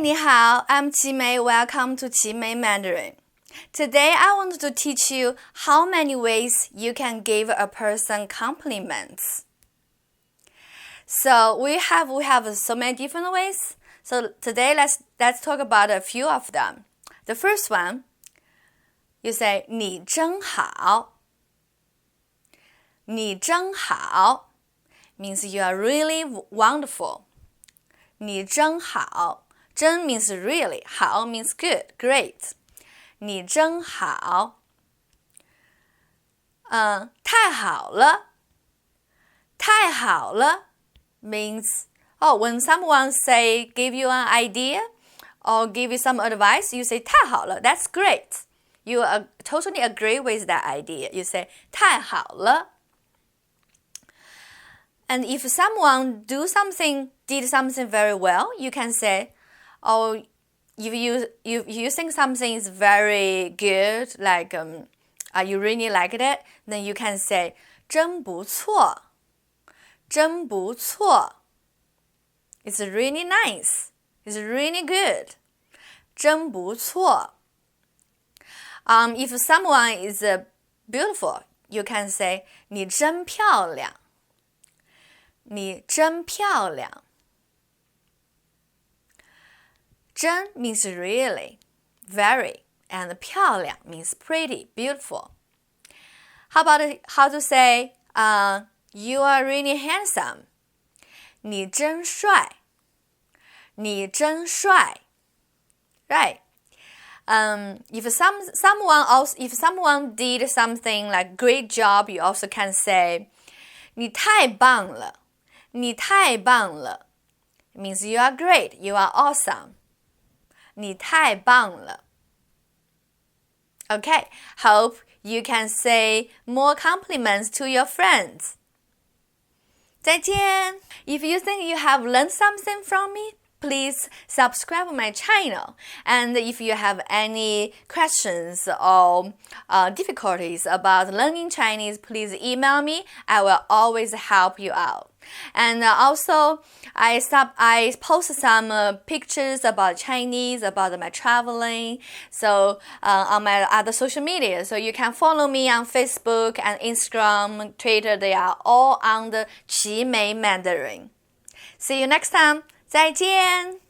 你好, I'm Qimei. Welcome to Qimei Mandarin. Today I want to teach you how many ways you can give a person compliments. So we have so many different ways. So today let's talk about a few of them. The first one, you say 你真好. 你真好 means you are really wonderful. 你真好 真 means really, 好 means good, great. 你真好太好了太好了 means when someone say give you an idea or give you some advice, you say 太好了 that's great. You totally agree with that idea. You say 太好了. And if someone did something very well, you can say, if you think something is very good, like you really liked it, then you can say 真不错真不错 It's really nice. It's really good. 真不错 If someone is beautiful, you can say 你真漂亮你真漂亮真 means really, very, and 漂亮 means pretty, beautiful. How to say you are really handsome? 你真帅你真帅 Right. If someone did something like great job, you also can say 你太棒了你太棒了 means you are great, you are awesome. 你太棒了 Okay, hope you can say more compliments to your friends. 再见 If you think you have learned something from me, please subscribe my channel. And if you have any questions or difficulties about learning Chinese, please email me. I will always help you out. And also, I post some pictures about Chinese, about my traveling, so on my other social media. So you can follow me on Facebook and Instagram, Twitter. They are all under Qimei Mandarin. See you next time. 再见